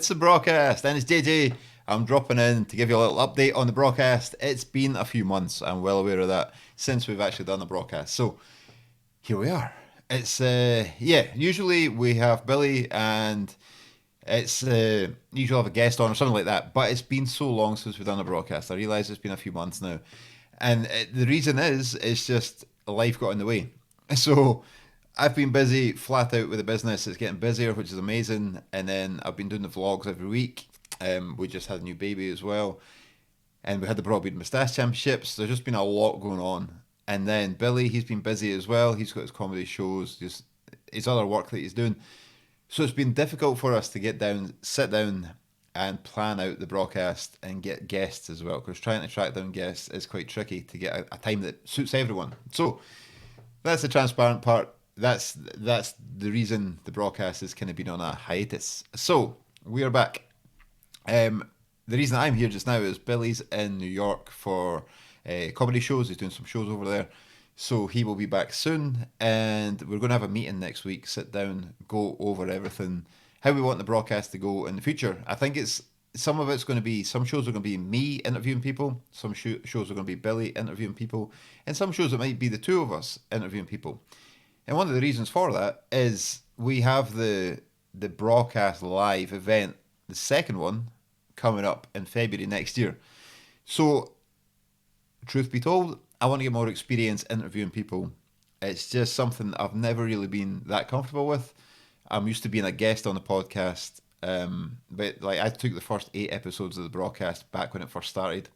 It's the Broadcast, and it's JJ. I'm dropping in to give you a little update on the Broadcast. It's been a few months, I'm well aware of that, since we've actually done the Broadcast. So, here we are. It's, usually we have Billy and it's, usually have a guest on or something like that, but it's been so long since we've done a Broadcast. I realise it's been a few months now. And the reason is, it's just life got in the way. So, I've been busy flat out with the business. It's getting busier, which is amazing. And then I've been doing the vlogs every week. We just had a new baby as well. And we had the Braw Beard Moustache Championships. There's just been a lot going on. And then Billy, he's been busy as well. He's got his comedy shows, just his other work that he's doing. So it's been difficult for us to sit down and plan out the broadcast and get guests as well. Because trying to track down guests is quite tricky to get a time that suits everyone. So that's the transparent part. That's the reason the broadcast has kind of been on a hiatus. So we are back. The reason I'm here just now is Billy's in New York for comedy shows. He's doing some shows over there, so he will be back soon. And we're going to have a meeting next week. Sit down, go over everything, how we want the broadcast to go in the future. I think some shows are going to be me interviewing people. Some shows are going to be Billy interviewing people, and some shows it might be the two of us interviewing people. And one of the reasons for that is we have the Broadcast Live event, the second one, coming up in February next year. So, truth be told, I want to get more experience interviewing people. It's just something I've never really been that comfortable with. I'm used to being a guest on the podcast, but like I took the first 8 episodes of the broadcast back when it first started,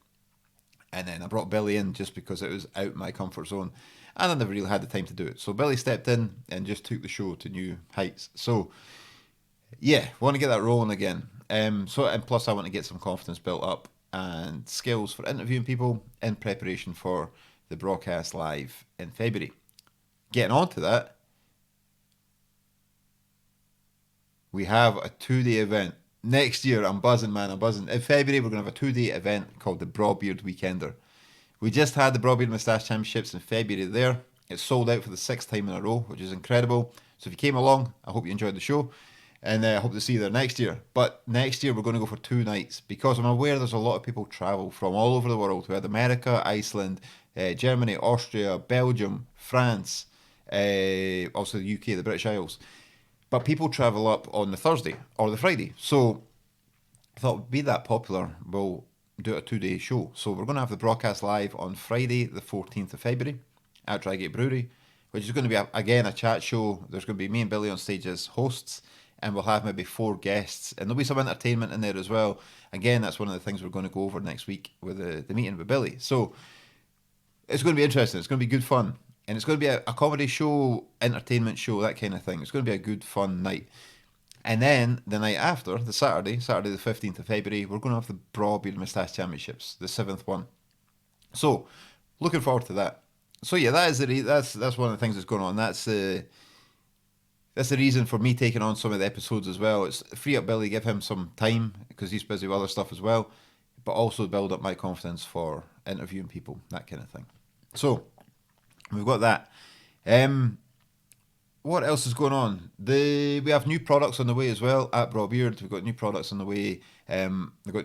and then I brought Billy in just because it was out my comfort zone. And I never really had the time to do it. So Billy stepped in and just took the show to new heights. So, yeah, want to get that rolling again. And plus I want to get some confidence built up and skills for interviewing people in preparation for the Broadcast Live in February. Getting on to that, we have a 2-day event. Next year, I'm buzzing, man, I'm buzzing. In February, we're going to have a 2-day event called the Braw Beard Weekender. We just had the Braw Beard Moustache Championships in February there. It's sold out for the 6th time in a row, which is incredible. So if you came along, I hope you enjoyed the show. And I hope to see you there next year. But next year, we're going to go for 2 nights. Because I'm aware there's a lot of people travel from all over the world. We had America, Iceland, Germany, Austria, Belgium, France, also the UK, the British Isles. But people travel up on the Thursday or the Friday. So I thought it would be that popular. We'll do a 2-day show. So we're going to have the broadcast live on Friday, the 14th of February at Drygate Brewery, which is going to be, again, a chat show. There's going to be me and Billy on stage as hosts, and we'll have maybe 4 guests, and there'll be some entertainment in there as well. Again, that's one of the things we're going to go over next week with the meeting with Billy. So it's going to be interesting. It's going to be good fun. And it's going to be a comedy show, entertainment show, that kind of thing. It's going to be a good, fun night. And then the night after, the Saturday the 15th of February, we're going to have the Braw Beard Moustache Championships, the 7th one. So, looking forward to that. So yeah, that's one of the things that's going on. That's the reason for me taking on some of the episodes as well. It's free up Billy, give him some time because he's busy with other stuff as well, but also build up my confidence for interviewing people, that kind of thing. So, we've got that. What else is going on? We have new products on the way as well at Braw Beard. We've got new products on the way. We've got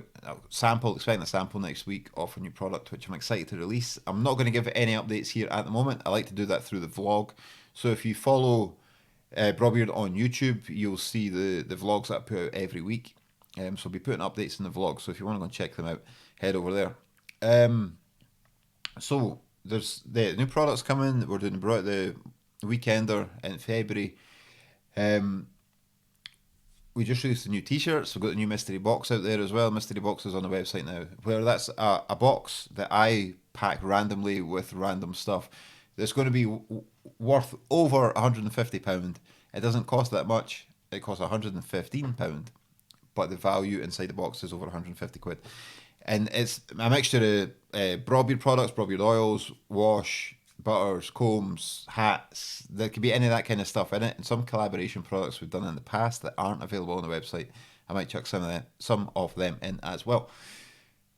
expecting a sample next week of a new product, which I'm excited to release. I'm not going to give any updates here at the moment. I like to do that through the vlog. So if you follow Braw Beard on YouTube, you'll see the vlogs that I put out every week. So I'll be putting updates in the vlog. So if you want to go and check them out, head over there. So there's the new products coming. We're doing the Weekender in February. We just released the new t-shirts. We've got the new mystery box out there as well. Mystery box is on the website now, where that's a box that I pack randomly with random stuff that's going to be worth over £150. It doesn't cost that much. It costs £115, but the value inside the box is over 150 quid. And it's a mixture of Braw Beard products, Braw Beard oils, wash, butters, combs, hats. There could be any of that kind of stuff in it, and some collaboration products we've done in the past that aren't available on the website. I might chuck some of them in as well.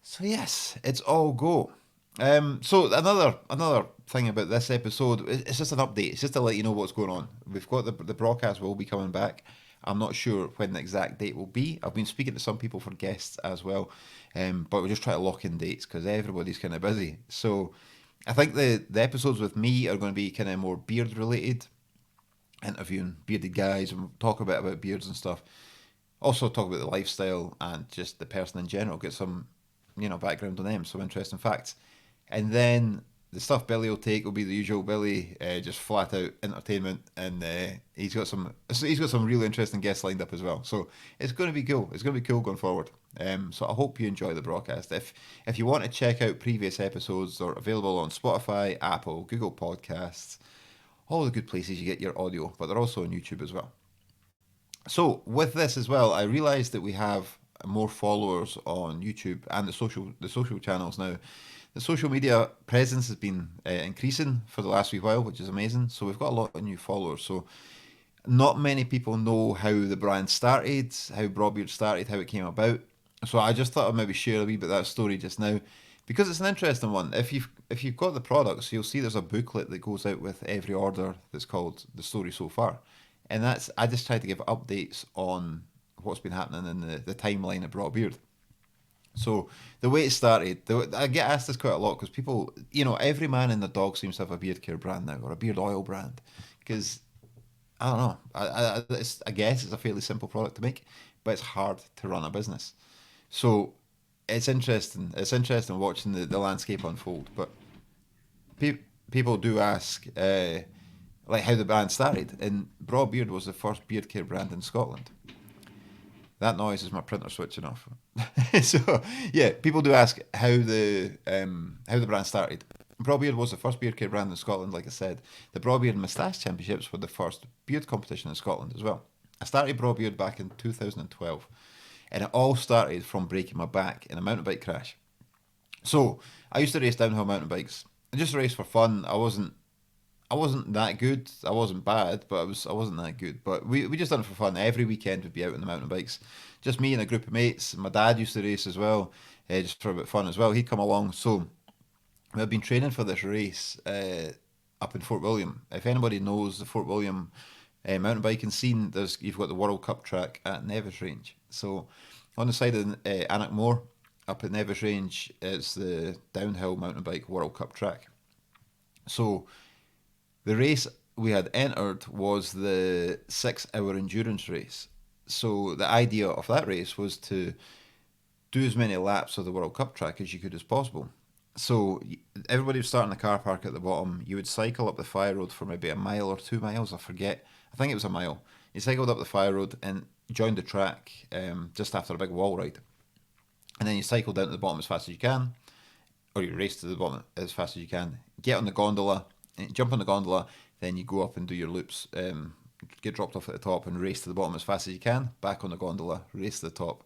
So yes, it's all go. So another thing about this episode, it's just an update. It's just to let you know what's going on. We've got the broadcast will be coming back. I'm not sure when the exact date will be. I've been speaking to some people for guests as well, but we're just trying to lock in dates because everybody's kind of busy. So I think the episodes with me are going to be kind of more beard related, interviewing bearded guys and talk a bit about beards and stuff. Also talk about the lifestyle and just the person in general. Get some, background on them, some interesting facts, and then the stuff Billy will take will be the usual Billy, just flat out entertainment, and he's got some really interesting guests lined up as well. So it's going to be cool. It's going to be cool going forward. So I hope you enjoy the broadcast. If you want to check out previous episodes, they're available on Spotify, Apple, Google Podcasts, all the good places you get your audio, but they're also on YouTube as well. So with this as well, I realised that we have more followers on YouTube and the social channels now. The social media presence has been increasing for the last wee while, which is amazing. So we've got a lot of new followers. So not many people know how the brand started, how Braw Beard started, how it came about. So I just thought I'd maybe share a wee bit of that story just now, because it's an interesting one. If you've got the products, you'll see there's a booklet that goes out with every order that's called The Story So Far. And I just try to give updates on what's been happening in the timeline of Braw Beard. So the way it started, I get asked this quite a lot because people, every man and the dog seems to have a beard care brand now, or a beard oil brand, because I don't know, I guess it's a fairly simple product to make, but it's hard to run a business. So it's interesting. It's interesting watching the landscape unfold. But people do ask, like how the brand started, and Braw Beard was the first beard care brand in Scotland. That noise is my printer switching off. So yeah, people do ask how the brand started. Braw Beard was the first beard care brand in Scotland, like I said. The Braw Beard and Moustache Championships were the first beard competition in Scotland as well. I started Braw Beard back in 2012, and it all started from breaking my back in a mountain bike crash. So I used to race downhill mountain bikes. I just raced for fun. I wasn't that good. I wasn't bad, but I wasn't that good. But we just done it for fun. Every weekend we'd be out on the mountain bikes. Just me and a group of mates. My dad used to race as well, just for a bit of fun as well. He'd come along. So we've been training for this race up in Fort William. If anybody knows the Fort William mountain biking scene, you've got the World Cup track at Nevis Range. So on the side of Annockmore, up at Nevis Range, it's the downhill mountain bike World Cup track. So the race we had entered was the 6 hour endurance race. So the idea of that race was to do as many laps of the World Cup track as you could as possible. So everybody would start in the car park at the bottom. You would cycle up the fire road for maybe a mile or 2 miles, I forget. I think it was a mile. You cycled up the fire road and joined the track just after a big wall ride. And then you cycle down to the bottom as fast as you can, or you race to the bottom as fast as you can. Get on the gondola, jump on the gondola, then you go up and do your loops. Get dropped off at the top and race to the bottom as fast as you can. Back on the gondola, race to the top,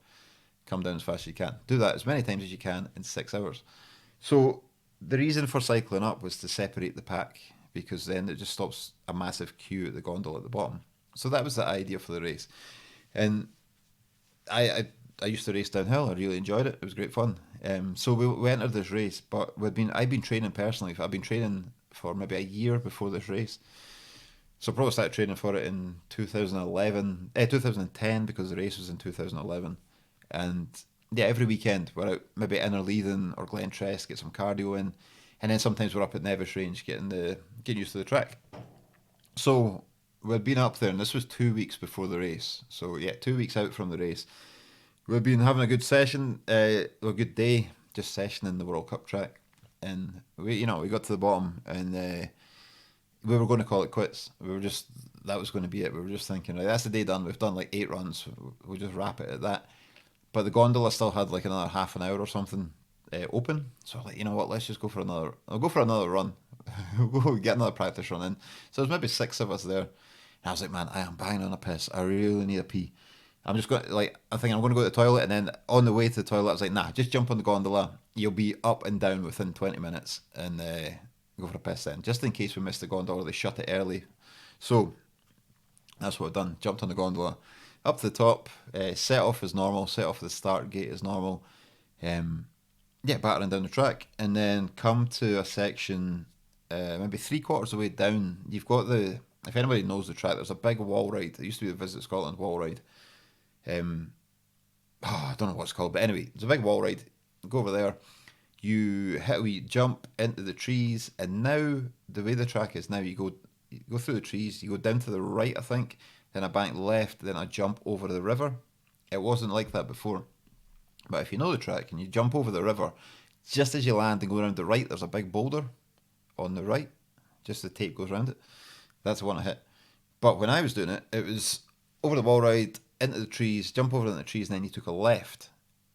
come down as fast as you can. Do that as many times as you can in 6 hours. So the reason for cycling up was to separate the pack, because then it just stops a massive queue at the gondola at the bottom. So that was the idea for the race. And I used to race downhill. I really enjoyed it. It was great fun. So we entered this race, but I've been training personally. I've been training for maybe a year before this race. So I probably started training for it in 2010, because the race was in 2011. And yeah, every weekend we're out, maybe Innerleithen or Glentress, get some cardio in, and then sometimes we're up at Nevis Range getting used to the track. So we'd been up there, and this was 2 weeks before the race. So yeah, 2 weeks out from the race, we've been having a good session, a good day, just sessioning the World Cup track, and we got to the bottom, and we were going to call it quits. That was going to be it. We were just thinking, right, that's the day done. We've done like 8 runs. We'll just wrap it at that. But the gondola still had like another half an hour or something open. So I'm like, you know what? Let's just go for another. I'll go for another run. We'll go get another practice run in. So there's maybe 6 of us there. And I was like, man, I am banging on a piss. I really need a pee. I'm just going to, I think I'm going to go to the toilet, and then on the way to the toilet, I was like, nah, just jump on the gondola. You'll be up and down within 20 minutes, and go for a piss then, just in case we missed the gondola. They shut it early. So that's what I've done. Jumped on the gondola, up to the top, set off as normal, set off the start gate as normal. Battering down the track, and then come to a section maybe 3/4 of the way down. You've got if anybody knows the track, there's a big wall ride. It used to be the Visit Scotland wall ride. I don't know what it's called, but anyway, it's a big wall ride. Go over there. You hit a wee jump into the trees, and now the way the track is now, you go through the trees, you go down to the right, I think, then a bank left, then a jump over the river. It wasn't like that before. But if you know the track and you jump over the river, just as you land and go around the right, there's a big boulder on the right. Just the tape goes around it. That's the one I hit. But when I was doing it, it was over the wall ride, into the trees, jump over into the trees, and then you took a left,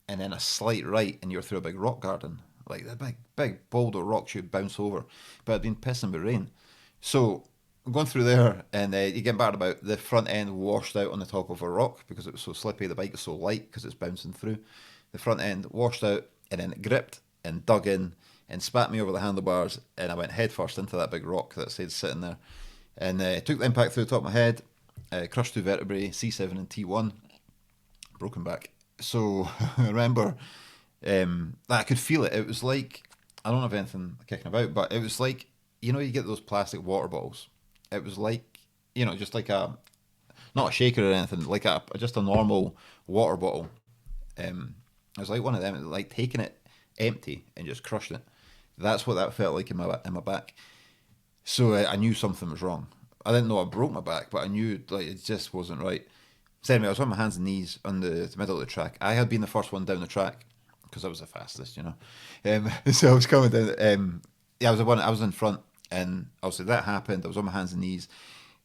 and then a slight right, and you're through a big rock garden. Like the big boulder rocks you'd bounce over. But it'd been pissing with rain. So going through there, and you get back about the front end washed out on the top of a rock because it was so slippy. The bike was so light because it's bouncing through. The front end washed out, and then it gripped and dug in and spat me over the handlebars, and I went head first into that big rock that stayed sitting there. And took the impact through the top of my head, crushed 2 vertebrae, C7 and T1, broken back. So I remember I could feel it. It was like, I don't have anything kicking about, but it was like, you get those plastic water bottles. It was like, just like not a shaker or anything, like just a normal water bottle. It was like one of them, like taking it empty and just crushing it. That's what that felt like in my back. So I knew something was wrong. I didn't know I broke my back, but I knew it just wasn't right. So anyway, I was on my hands and knees on the middle of the track. I had been the first one down the track because I was the fastest, So I was coming down. I was in front, and obviously that happened. I was on my hands and knees.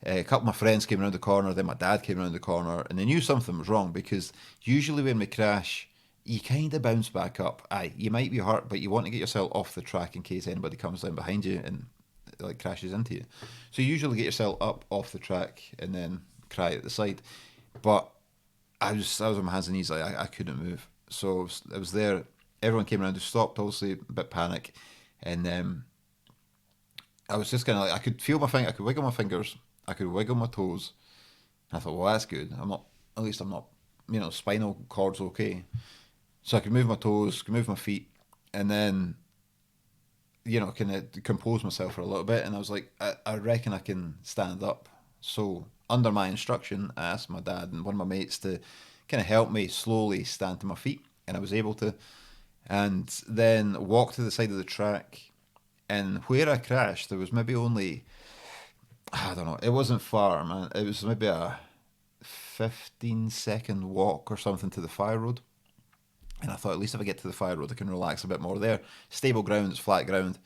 A couple of my friends came around the corner. Then my dad came around the corner, and they knew something was wrong because usually when we crash, you kind of bounce back up. You might be hurt, but you want to get yourself off the track in case anybody comes down behind you and crashes into you. So you usually get yourself up off the track and then cry at the side. But I was on my hands and knees, I couldn't move. So I was there. Everyone came around to stop, obviously a bit panic, and I was just kind of I could feel my finger. I could wiggle my fingers. I could wiggle my toes. And I thought, well, that's good. At least I'm not. Spinal cord's okay. So I could move my toes, could move my feet, and then kind of compose myself for a little bit. And I was like, I reckon I can stand up. So under my instruction, I asked my dad and one of my mates to kind of help me slowly stand to my feet, and I was able to. And then walk to the side of the track, and where I crashed, there was maybe only, I don't know, it wasn't far, man. It was maybe a 15-second walk or something to the fire road. And I thought, at least if I get to the fire road, I can relax a bit more there. Stable ground, it's flat ground.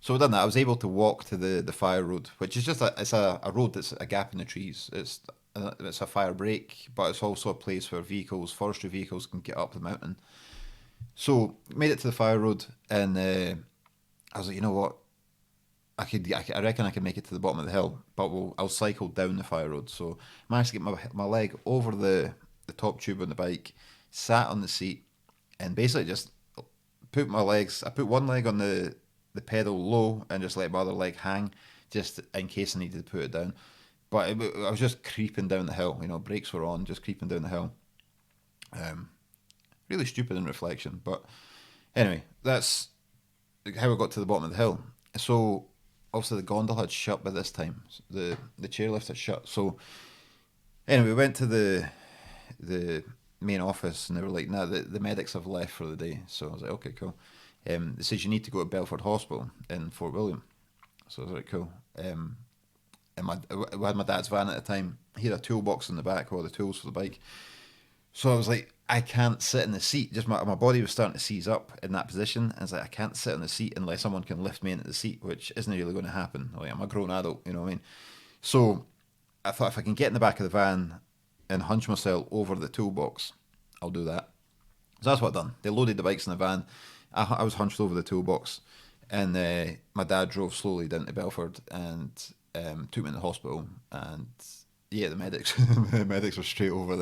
So I've done that. I was able to walk to the fire road, which is just a road that's a gap in the trees. It's a fire break, but it's also a place where forestry vehicles can get up the mountain. So made it to the fire road, and I was like, you know what? I reckon I can make it to the bottom of the hill, but I'll cycle down the fire road. So managed to get my leg over the top tube on the bike, sat on the seat, and basically just put my legs. I put one leg on the pedal low and just let my other leg hang, just in case I needed to put it down. But I was just creeping down the hill. Brakes were on, just creeping down the hill. Really stupid in reflection, but anyway, that's how I got to the bottom of the hill. So obviously the gondola had shut by this time. The chairlift had shut. So anyway, we went to the main office, and they were like, "Nah, the medics have left for the day." So I was like, "Okay, cool." They said you need to go to Belford Hospital in Fort William. So I was like, "Cool." And we had my dad's van at the time. He had a toolbox in the back with all the tools for the bike. So I was like, I can't sit in the seat. Just my body was starting to seize up in that position. And I was like, I can't sit in the seat unless someone can lift me into the seat, which isn't really going to happen. Like, I'm a grown adult, you know what I mean? So I thought, if I can get in the back of the van and hunch myself over the toolbox, I'll do that. So that's what I've done. They loaded the bikes in the van. I was hunched over the toolbox, and my dad drove slowly down to Belford and took me in the hospital. And yeah, the medics were straight over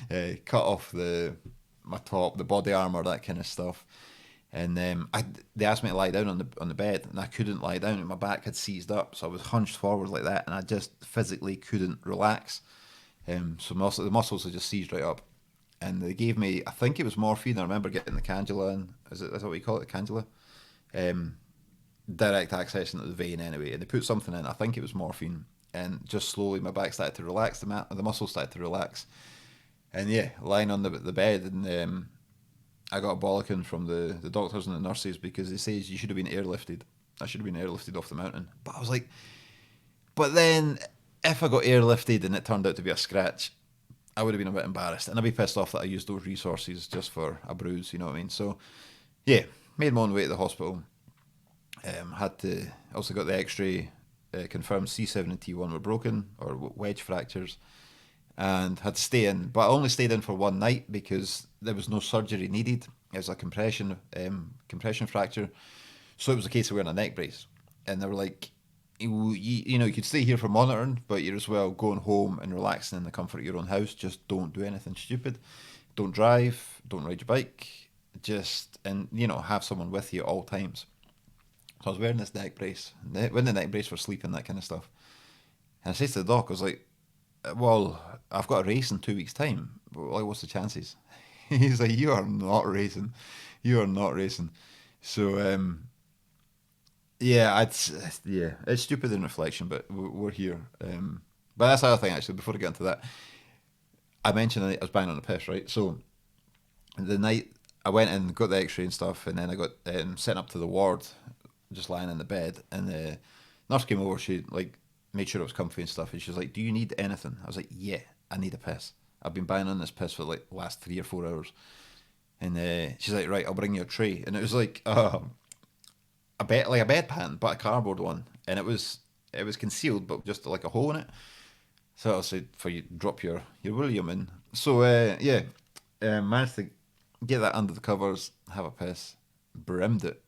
there, cut off my top, the body armor, that kind of stuff. And they asked me to lie down on the bed, and I couldn't lie down, and my back had seized up, so I was hunched forward like that, and I just physically couldn't relax. So the muscles had just seized right up, and they gave me, I think it was morphine. I remember getting the cannula in. Is that what you call it, the cannula? Direct access into the vein anyway, and they put something in. I think it was morphine, and just slowly my back started to relax, the muscles started to relax, and yeah, lying on the bed, and I got a bollocking from the doctors and the nurses because they says you should have been airlifted. I should have been airlifted off the mountain. But I was like, but then if I got airlifted and it turned out to be a scratch, I would have been a bit embarrassed, and I'd be pissed off that I used those resources just for a bruise. You know what I mean? So yeah, made my own way to the hospital. Had to also got the X-ray, confirmed C7 and T1 were broken or wedge fractures, and had to stay in. But I only stayed in for one night because there was no surgery needed. It was a compression fracture, so it was a case of wearing a neck brace. And they were like, you know, you could stay here for monitoring, but you're as well going home and relaxing in the comfort of your own house. Just don't do anything stupid. Don't drive. Don't ride your bike. And you know, have someone with you at all times. So I was wearing this neck brace, when the neck brace for sleeping, that kind of stuff. And I said to the doc, I was like, well, I've got a race in 2 weeks' time. Like, what's the chances? He's like, you are not racing. You are not racing. So, it's stupid in reflection, but we're here. But that's the other thing, actually, before I get into that. I mentioned I was banging on the piss, right? So, the night I went in, got the x-ray and stuff, and then I got sent up to the ward, just lying in the bed, and the nurse came over, she like made sure it was comfy and stuff, and she was like, do you need anything? I was like, yeah, I need a piss. I've been banging on this piss for like the last 3 or 4 hours. And she's like, right, I'll bring you a tray. And it was like a bedpan, but a cardboard one. And it was concealed, but just like a hole in it. So I said, for you drop your William in. So managed to get that under the covers, have a piss, brimmed it,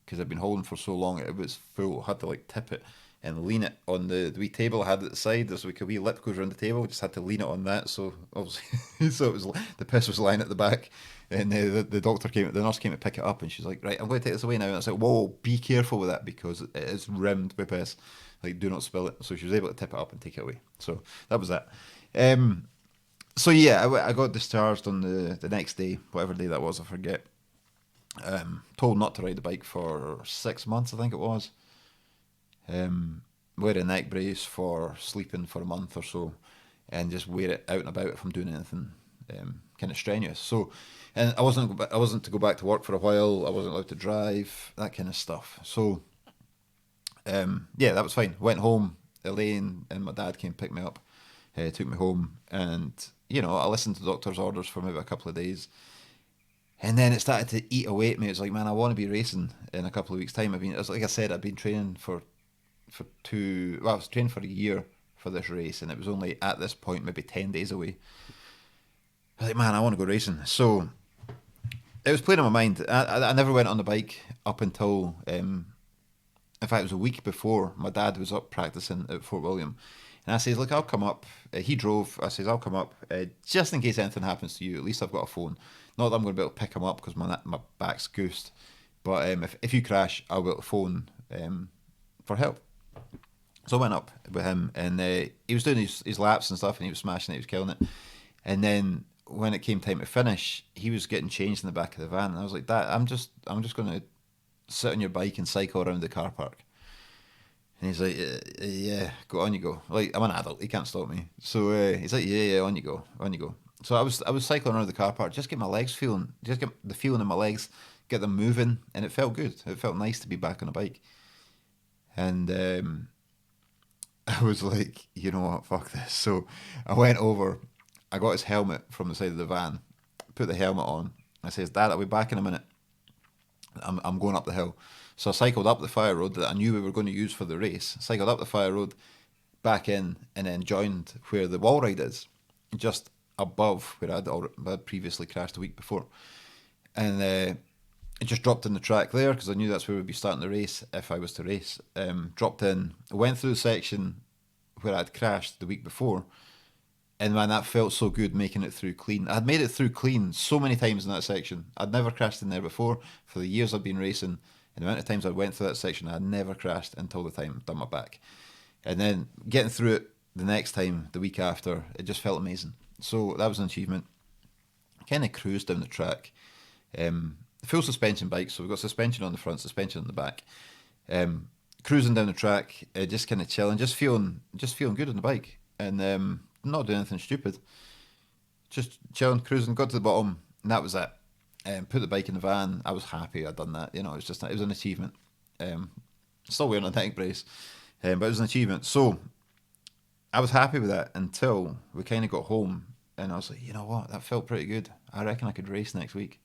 because I'd been holding for so long it was full. I had to like tip it and lean it on the wee table I had at the side. There's like a wee lip goes around the table. Just had to lean it on that. So obviously, so it was, the piss was lying at the back, and the nurse came to pick it up, and she's like, right, I'm going to take this away now. And I was like, whoa, be careful with that because it is rimmed with piss. Like, do not spill it. So she was able to tip it up and take it away. So that was that. So yeah, I got discharged on the next day, whatever day that was, I forget. Told not to ride the bike for 6 months, I think it was. Wear a neck brace for sleeping for a month or so, and just wear it out and about if I'm doing anything kind of strenuous. So, and I wasn't to go back to work for a while. I wasn't allowed to drive, that kind of stuff. So, that was fine. Went home. Elaine and my dad came pick me up, took me home, and you know, I listened to the doctor's orders for maybe a couple of days. And then it started to eat away at me. It's like, man, I want to be racing in a couple of weeks' time. Like I said, I've been training I was training for a year for this race, and it was only at this point maybe 10 days away. I was like, man, I want to go racing. So it was playing in my mind. I never went on the bike up until, in fact, it was a week before my dad was up practicing at Fort William. And I says, look, I'll come up. He drove. I says, I'll come up just in case anything happens to you. At least I've got a phone. Not that I'm going to be able to pick him up because my back's goosed. But if you crash, I'll be able to phone for help. So I went up with him, and he was doing his laps and stuff, and he was smashing it, he was killing it. And then when it came time to finish, he was getting changed in the back of the van. And I was like, Dad, I'm just going to sit on your bike and cycle around the car park. And he's like, yeah, go on you go. Like, I'm an adult, he can't stop me. So he's like, yeah, on you go. So I was cycling around the car park, just get my legs feeling, just get the feeling in my legs, get them moving, and it felt good. It felt nice to be back on a bike. And I was like, you know what, fuck this. So I went over, I got his helmet from the side of the van, put the helmet on. I says, Dad, I'll be back in a minute. I'm going up the hill. So I cycled up the fire road that I knew we were going to use for the race. Cycled up the fire road, back in, and then joined where the wall ride is, just above where I'd previously crashed a week before. And it just dropped in the track there because I knew that's where we'd be starting the race if I was to race. Dropped in, went through the section where I'd crashed the week before, and man, that felt so good making it through clean. I'd made it through clean so many times in that section. I'd never crashed in there before. For the years I'd been racing, and the amount of times I went through that section, I had never crashed until the time I'd done my back. And then getting through it the next time, the week after, it just felt amazing. So that was an achievement. Kind of cruised down the track. Full suspension bike, so we've got suspension on the front, suspension on the back. cruising down the track, just kind of chilling, just feeling good on the bike, and not doing anything stupid. Just chilling, cruising, got to the bottom, and that was it. Put the bike in the van. I was happy I'd done that. It was an achievement. Still wearing a neck brace, but it was an achievement. So I was happy with that until we kind of got home, and I was like, you know what, that felt pretty good. I reckon I could race next week.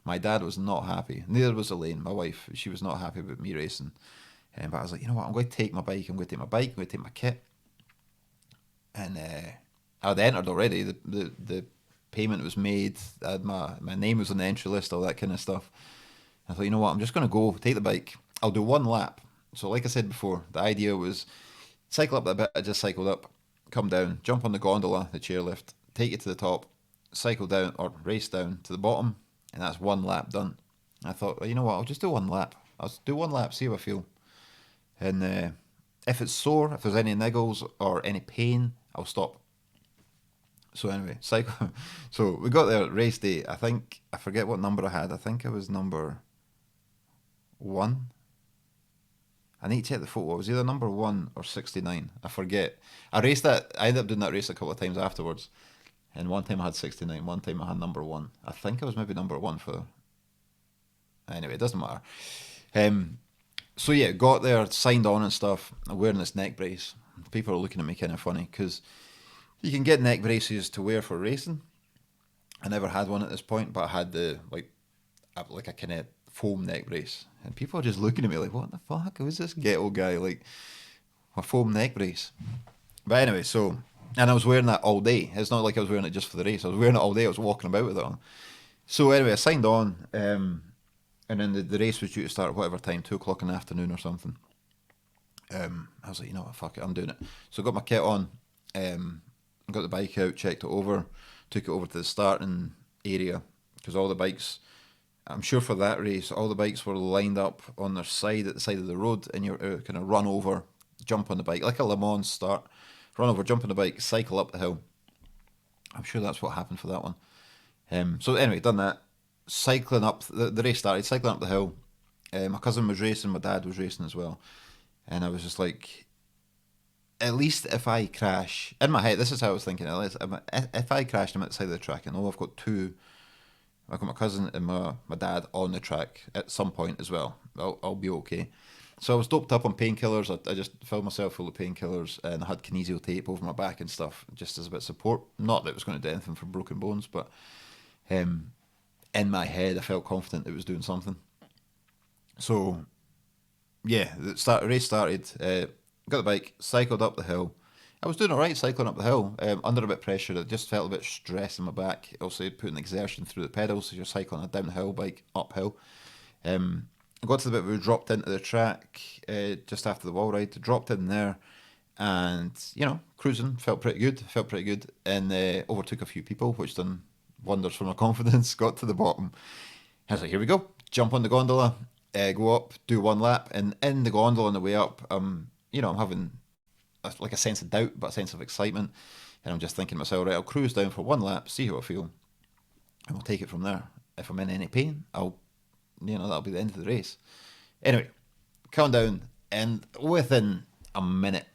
My dad was not happy. Neither was Elaine, my wife. She was not happy about me racing. But I was like, you know what, I'm going to take my bike. I'm going to take my kit. And I'd entered already. The payment was made. I had my name was on the entry list, all that kind of stuff. I thought, you know what, I'm just going to go, take the bike. I'll do one lap. So like I said before, the idea was cycle up that bit I just cycled up, come down, jump on the gondola, the chairlift, take it to the top, cycle down or race down to the bottom, and that's one lap done. I thought, well, you know what, I'll just do one lap. I'll do one lap, see how I feel. And if it's sore, if there's any niggles or any pain, I'll stop. So anyway, cycle. So we got there, race day. I forget what number I had. I think it was number 1. I need to check the photo. It was either number 1 or 69. I forget. I ended up doing that race a couple of times afterwards. And one time I had 69, one time I had number 1. I think I was maybe number 1 for... Anyway, it doesn't matter. So yeah, got there, signed on and stuff. I'm wearing this neck brace. People are looking at me kind of funny because you can get neck braces to wear for racing. I never had one at this point, but I had like a kind of foam neck brace. And people are just looking at me like, what the fuck? Who's this ghetto guy? Like, a foam neck brace. But anyway, and I was wearing that all day. It's not like I was wearing it just for the race. I was wearing it all day. I was walking about with it on. So anyway, I signed on. And then the race was due to start at whatever time, 2 o'clock in the afternoon or something. I was like, you know what, fuck it, I'm doing it. So I got my kit on, got the bike out, checked it over, took it over to the starting area, because all the bikes, I'm sure for that race, all the bikes were lined up on their side, at the side of the road, and you're kind of run over, jump on the bike, like a Le Mans start, run over, jump on the bike, cycle up the hill. I'm sure that's what happened for that one. So anyway, done that. Cycling up, the race started, cycling up the hill. My cousin was racing, my dad was racing as well. And I was just like, at least if I crash, in my head, this is how I was thinking, if I crash, I'm at the side of the track, I know I've got my cousin and my dad on the track at some point as well. I'll be okay. So I was doped up on painkillers. I just filled myself full of painkillers, and I had kinesio tape over my back and stuff, just as a bit of support. Not that it was going to do anything for broken bones, but in my head, I felt confident it was doing something. So, yeah, the race started. Got the bike, cycled up the hill. I was doing all right cycling up the hill, under a bit of pressure. I just felt a bit stress in my back. Also, putting exertion through the pedals, so you're cycling a downhill bike, uphill. I got to the bit where we dropped into the track just after the wall ride. Dropped in there, and cruising, felt pretty good. And overtook a few people, which done wonders for my confidence. Got to the bottom. I was like, here we go. Jump on the gondola, go up, do one lap, and in the gondola on the way up, I'm having a sense of doubt, but a sense of excitement, and I'm just thinking to myself, right, I'll cruise down for one lap, see how I feel, and we'll take it from there. If I'm in any pain, that'll be the end of the race. Anyway, count down, and within a minute,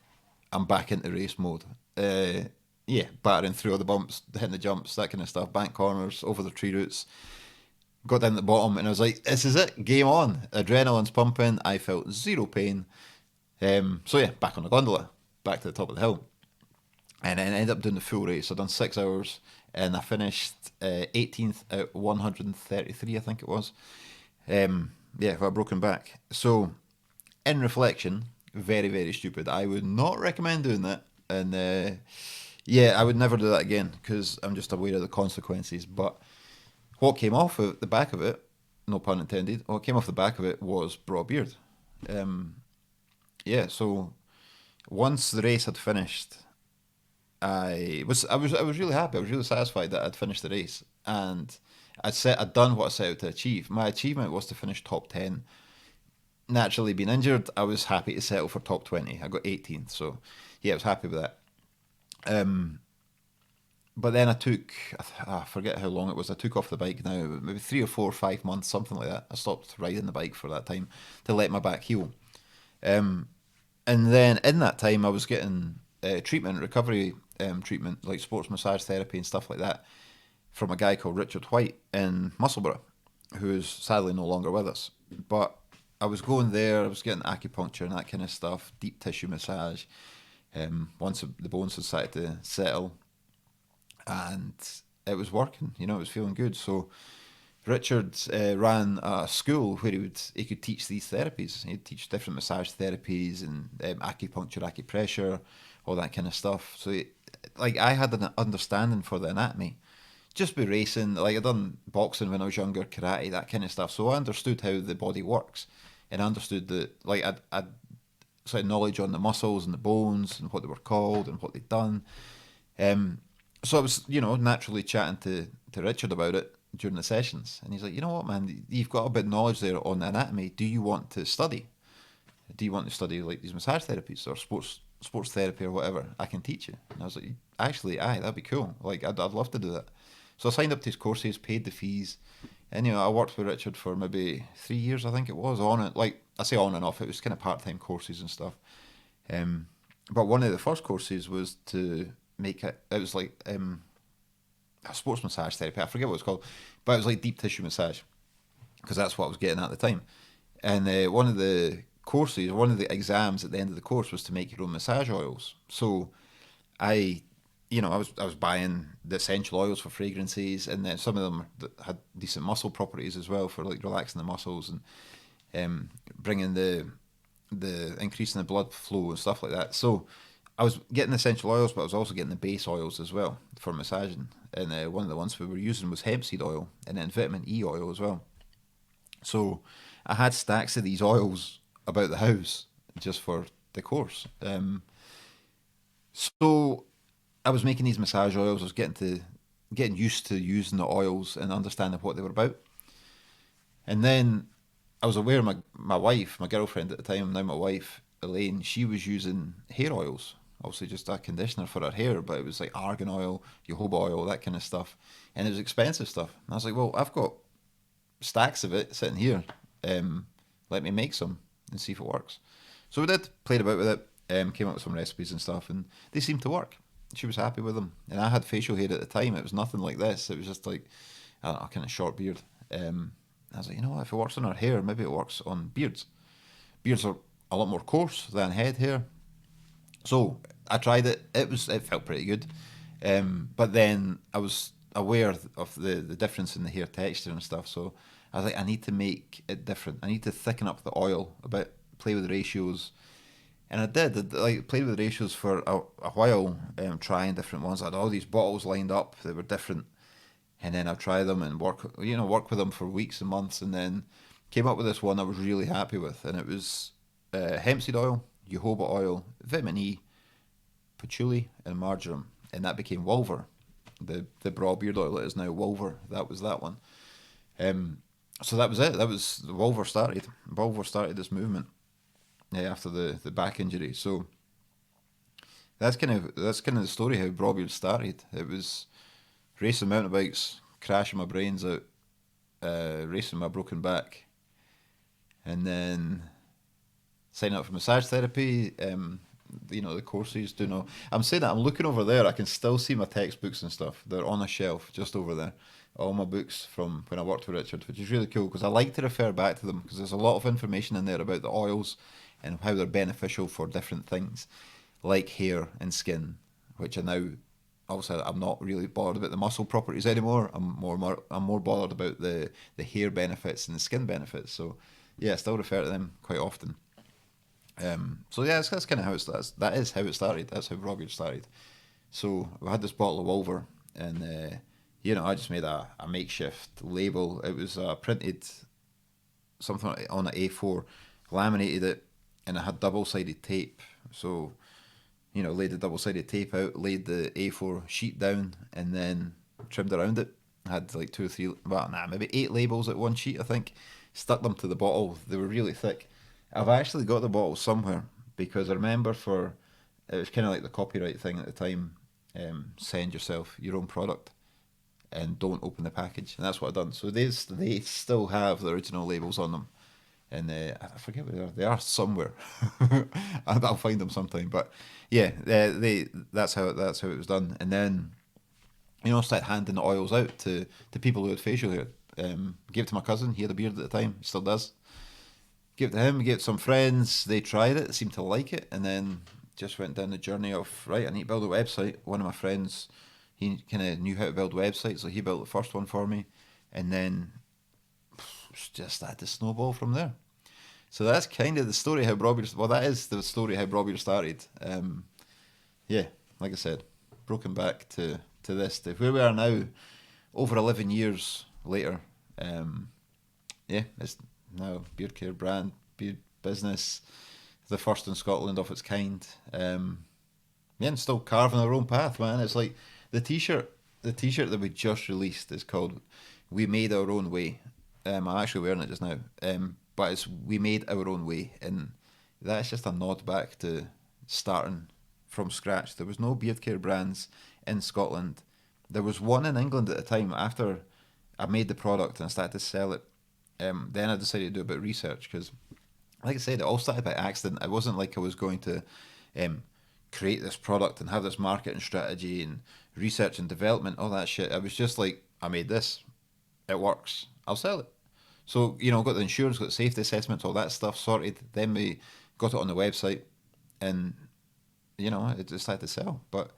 I'm back into race mode. Battering through all the bumps, hitting the jumps, that kind of stuff, bank corners, over the tree roots. Got down to the bottom, and I was like, this is it, game on. Adrenaline's pumping, I felt zero pain. Back on the gondola, back to the top of the hill. And then I ended up doing the full race. I'd done 6 hours, and I finished 18th out 133, I think it was. With a broken back. So, in reflection, very, very stupid. I would not recommend doing that. And I would never do that again, because I'm just aware of the consequences. But what came off of the back of it, no pun intended, what came off the back of it was Braw Beard. So once the race had finished, I was really happy. I was really satisfied that I'd finished the race, and I'd done what I set out to achieve. My achievement was to finish top 10. Naturally, being injured, I was happy to settle for top 20. I got 18th, so I was happy with that. But then I took, I forget how long it was, I took off the bike now, maybe 3 or 4 or 5 months, something like that. I stopped riding the bike for that time to let my back heal. And then in that time, I was getting treatment, recovery treatment, like sports massage therapy and stuff like that, from a guy called Richard White in Musselburgh, who is sadly no longer with us. But I was going there, I was getting acupuncture and that kind of stuff, deep tissue massage. Once the bones had started to settle, and it was working, it was feeling good. So Richard ran a school where he could teach these therapies. He'd teach different massage therapies and acupuncture, acupressure, all that kind of stuff. So I had an understanding for the anatomy, just by racing. Like I'd done boxing when I was younger, karate, that kind of stuff. So I understood how the body works, and I understood that I'd sort of knowledge on the muscles and the bones and what they were called and what they'd done. So I was, naturally chatting to Richard about it during the sessions, and he's like, you know what, man, you've got a bit of knowledge there on the anatomy. Do you want to study? Do you want to study like these massage therapies or sports therapy or whatever? I can teach you. And I was like, actually, that'd be cool. Like, I'd love to do that. So I signed up to his courses, paid the fees, and I worked with Richard for maybe 3 years, I think it was, on it. Like I say, on and off. It was kind of part-time courses and stuff. But one of the first courses was to make it. It was like a sports massage therapy. I forget what it's called, but it was like deep tissue massage, because that's what I was getting at the time. And one of the courses, one of the exams at the end of the course was to make your own massage oils. So I I was buying the essential oils for fragrances, and then some of them had decent muscle properties as well for like relaxing the muscles and bringing the increasing the blood flow and stuff like that. So I was getting essential oils, but I was also getting the base oils as well for massaging. And one of the ones we were using was hemp seed oil, and then vitamin E oil as well. So I had stacks of these oils about the house just for the course. So I was making these massage oils. I was getting used to using the oils and understanding what they were about. And then I was aware my wife, my girlfriend at the time, now my wife, Elaine, she was using hair oils. Obviously just a conditioner for her hair, but it was like argan oil, jojoba oil, that kind of stuff. And it was expensive stuff. And I was like, well, I've got stacks of it sitting here. Let me make some and see if it works. So we did, played about with it, came up with some recipes and stuff, and they seemed to work. She was happy with them. And I had facial hair at the time. It was nothing like this. It was just like a kind of short beard. I was like, what, if it works on her hair, maybe it works on beards. Beards are a lot more coarse than head hair. So I tried it. It felt pretty good. But then I was aware of the difference in the hair texture and stuff. So I was like, I need to make it different. I need to thicken up the oil a bit, play with the ratios. And I did. Like played with the ratios for a while, trying different ones. I had all these bottles lined up that were different, and then I'd try them and work with them for weeks and months, and then came up with this one I was really happy with, and it was hemp seed oil, jojoba oil, vitamin E, patchouli, and marjoram, and that became Wolver. The Braw Beard oil is now Wolver. That was that one. So that was it. That was Wolver started. Wolver started this movement after the back injury. So that's kind of the story how Braw Beard started. It was racing mountain bikes, crashing my brains out, racing my broken back, and then signing up for massage therapy. The courses. I'm saying that I'm looking over there. I can still see my textbooks and stuff. They're on a shelf just over there. All my books from when I worked with Richard, which is really cool because I like to refer back to them because there's a lot of information in there about the oils and how they're beneficial for different things, like hair and skin, which I now, obviously, I'm not really bothered about the muscle properties anymore. I'm more bothered about the hair benefits and the skin benefits. So yeah, I still refer to them quite often. So yeah, that's kind of how it starts. That is how it started. That's how Braw Beard started. So we had this bottle of Wolver, and I just made a makeshift label. It was printed something on an A4, laminated it, and it had double-sided tape. So, laid the double-sided tape out, laid the A4 sheet down, and then trimmed around it. I had like 2 or 3, maybe 8 labels at one sheet, I think. Stuck them to the bottle. They were really thick. I've actually got the bottle somewhere because I remember it was kind of like the copyright thing at the time. Send yourself your own product and don't open the package, and that's what I've done. So they still have the original labels on them, and I forget where they are. They are somewhere. I'll find them sometime. But yeah, that's how it was done. And then started handing the oils out to people who had facial hair. Gave it to my cousin. He had a beard at the time. He still does. Gave it to him. Gave it to some friends. They tried it. Seemed to like it, and then just went down the journey of right. I need to build a website. One of my friends, he kind of knew how to build websites, so he built the first one for me, and then just started to snowball from there. So that's kind of the story how Braw Beard. Well, that is the story how Braw Beard started. Yeah, like I said, broken back to this, to where we are now, over 11 years later. Yeah, it's now beard care brand, beard business, the first in Scotland of its kind. Yeah, and still carving our own path, man. It's like the t-shirt that we just released is called "We Made Our Own Way." I'm actually wearing it just now. But it's "We Made Our Own Way," and that's just a nod back to starting from scratch. There was no beard care brands in Scotland. There was one in England at the time. After I made the product and I started to sell it, then I decided to do a bit of research because, like I said, it all started by accident. It wasn't like I was going to create this product and have this marketing strategy and research and development, all that shit. I was just like, I made this. It works. I'll sell it. So, got the insurance, got the safety assessments, all that stuff sorted. Then we got it on the website and, it just started to sell. But,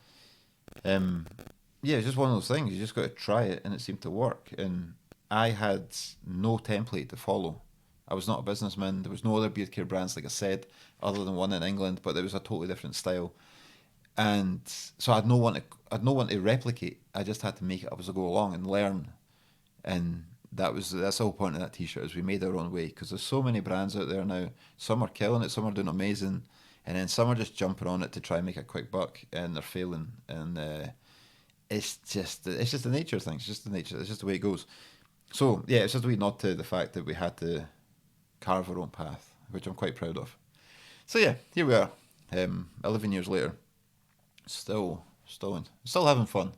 yeah, it's just one of those things. You just got to try it and it seemed to work. And I had no template to follow. I was not a businessman. There was no other beard care brands, like I said, other than one in England, but there was a totally different style. And so I'd no one to replicate. I just had to make it up as I go along and learn. And that's the whole point of that t-shirt, is we made our own way, because there's so many brands out there now. Some are killing it, some are doing amazing, and then some are just jumping on it to try and make a quick buck, and they're failing. And it's just the nature of things. It's just the way it goes. So yeah, it's just a wee nod to the fact that we had to carve our own path, which I'm quite proud of. So yeah, here we are, 11 years later, still having fun.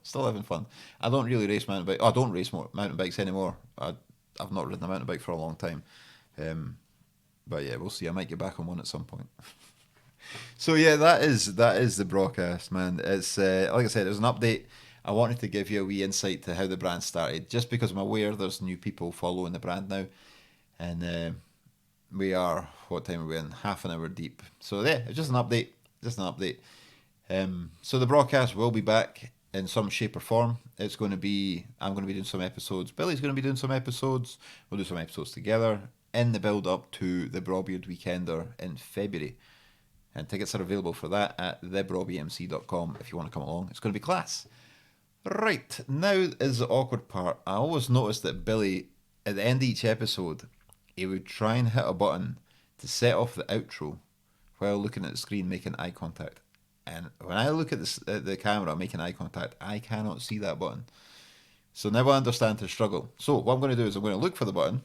I don't really race mountain bike. Oh, I don't race more mountain bikes anymore. I've not ridden a mountain bike for a long time. But yeah, we'll see. I might get back on one at some point. So yeah, that is the broadcast, man. It's like I said, it was an update. I wanted to give you a wee insight to how the brand started, just because I'm aware there's new people following the brand now, and we are, what time are we in? Half an hour deep. So yeah, it's just an update. So the broadcast will be back in some shape or form. I'm going to be doing some episodes. Billy's going to be doing some episodes. We'll do some episodes together in the build up to the Braw Beard Weekender in February. And tickets are available for that at thebrawbmc.com if you want to come along. It's going to be class. Right, now is the awkward part. I always noticed that Billy, at the end of each episode, he would try and hit a button to set off the outro while looking at the screen, making eye contact. And when I look at the camera making eye contact, I cannot see that button. So now I understand his struggle. So what I'm going to do is I'm going to look for the button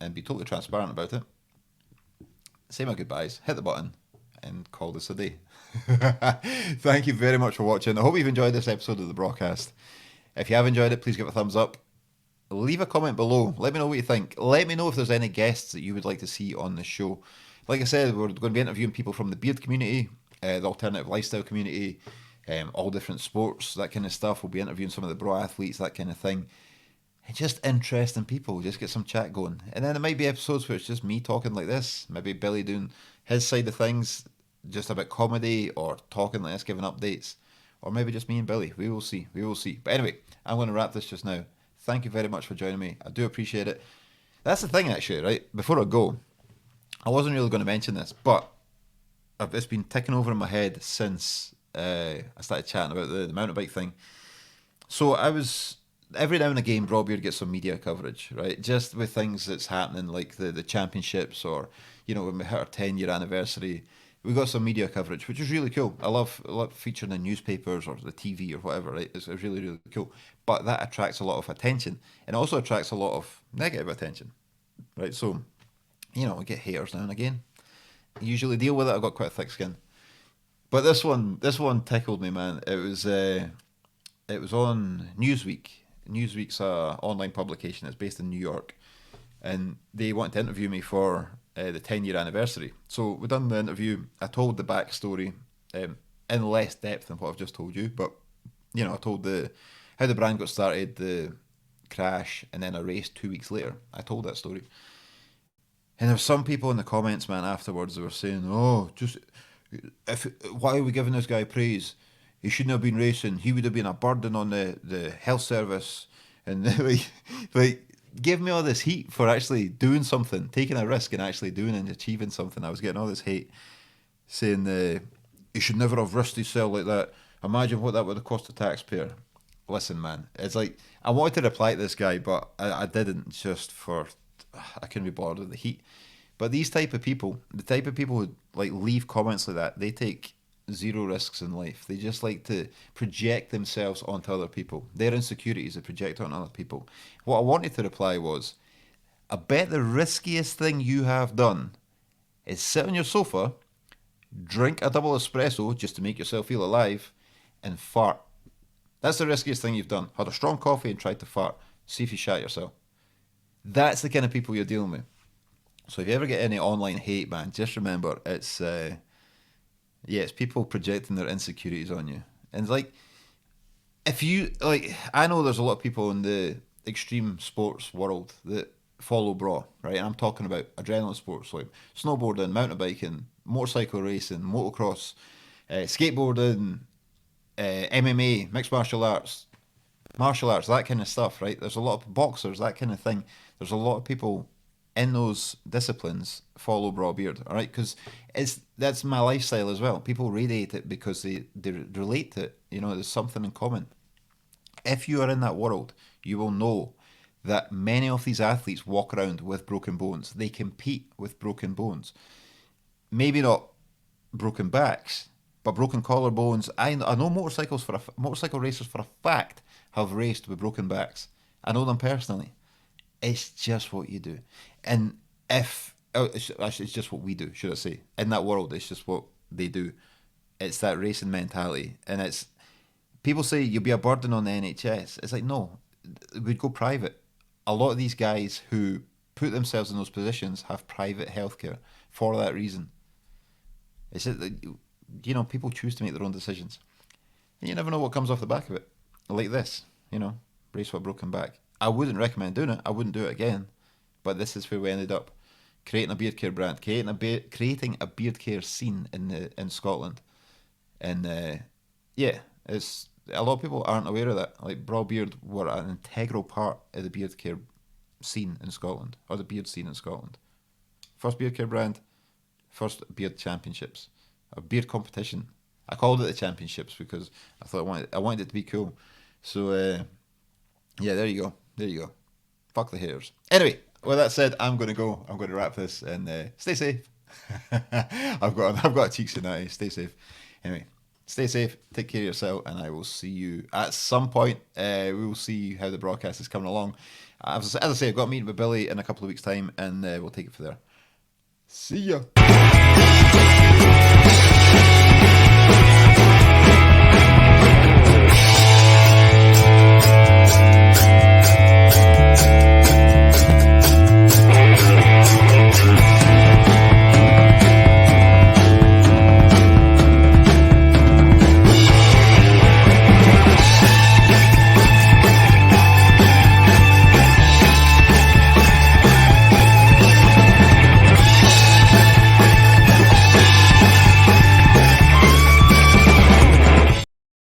and be totally transparent about it. Say my goodbyes, hit the button, and call this a day. Thank you very much for watching. I hope you've enjoyed this episode of the broadcast. If you have enjoyed it, please give it a thumbs up. Leave a comment below. Let me know what you think. Let me know if there's any guests that you would like to see on the show. Like I said, we're going to be interviewing people from the beard community, the alternative lifestyle community, all different sports, that kind of stuff. We'll be interviewing some of the bra athletes, that kind of thing. And just interesting people, just get some chat going. And then there might be episodes where it's just me talking like this, maybe Billy doing his side of things, just about comedy or talking like this, giving updates, or maybe just me and Billy. We will see. But anyway, I'm going to wrap this just now. Thank you very much for joining me. I do appreciate it. That's the thing, actually, right? Before I go, I wasn't really going to mention this, but it's been ticking over in my head since I started chatting about the mountain bike thing. So every now and again, Braw Beard gets some media coverage, right? Just with things that's happening, like the championships, or when we hit our 10-year anniversary, we got some media coverage, which is really cool. I love featuring in newspapers or the TV or whatever, right? It's really, really cool. But that attracts a lot of attention, and it also attracts a lot of negative attention, right? So, we get haters now and again. I usually deal with it. I've got quite a thick skin. But this one tickled me, man. It was on Newsweek. Newsweek's a online publication. It's based in New York, and they wanted to interview me for the 10-year anniversary. So we done the interview. I told the backstory in less depth than what I've just told you, but you know, I told how the brand got started, the crash, and then a race 2 weeks later. I told that story. And there were some people in the comments, man, afterwards, they were saying, "Oh, why are we giving this guy praise? He shouldn't have been racing. He would have been a burden on the health service." And like, give me all this heat for actually doing something, taking a risk and actually doing and achieving something. I was getting all this hate saying he should never have risked himself like that. Imagine what that would have cost the taxpayer. Listen, man, it's like, I wanted to reply to this guy, but I didn't, just for, I couldn't be bothered with the heat. But these type of people, the type of people who like leave comments like that, they take zero risks in life. They just like to project themselves onto other people. Their insecurities they project on other people. What I wanted to reply was, I bet the riskiest thing you have done is sit on your sofa, drink a double espresso just to make yourself feel alive, and fart. That's the riskiest thing you've done. Had a strong coffee and tried to fart. See if you shat yourself. That's the kind of people you're dealing with. So if you ever get any online hate, man, just remember it's it's people projecting their insecurities on you. And like, if you like, I know there's a lot of people in the extreme sports world that follow Braw, right? And I'm talking about adrenaline sports like snowboarding, mountain biking, motorcycle racing, motocross, skateboarding, MMA, mixed martial arts, that kind of stuff, right? There's a lot of boxers, that kind of thing. There's a lot of people in those disciplines follow Braw Beard, all right? Because that's my lifestyle as well. People radiate it because they relate to it. You know, there's something in common. If you are in that world, you will know that many of these athletes walk around with broken bones. They compete with broken bones. Maybe not broken backs, but broken collarbones. I know motorcycle racers for a fact have raced with broken backs. I know them personally. It's just what you do. And it's just what we do, should I say. In that world, it's just what they do. It's that racing mentality. And it's, people say you'll be a burden on the NHS. It's like, no, we'd go private. A lot of these guys who put themselves in those positions have private healthcare for that reason. It's just, you know, people choose to make their own decisions. And you never know what comes off the back of it. Like this, you know, race with a broken back. I wouldn't recommend doing it. I wouldn't do it again. But this is where we ended up. Creating a beard care brand. Creating a beard care scene in Scotland. And it's a lot of people aren't aware of that. Like, Braw Beard were an integral part of the beard care scene in Scotland. Or the beard scene in Scotland. First beard care brand. First beard championships. A beard competition. I called it the championships because I thought I wanted it to be cool. So, there you go. Fuck the haters. Anyway, with that said, I'm going to go. I'm going to wrap this and stay safe. I've got a cheek tonight. Stay safe. Anyway, stay safe. Take care of yourself, and I will see you at some point. We will see how the broadcast is coming along. As I say, I've got a meeting with Billy in a couple of weeks' time, and we'll take it from there. See ya.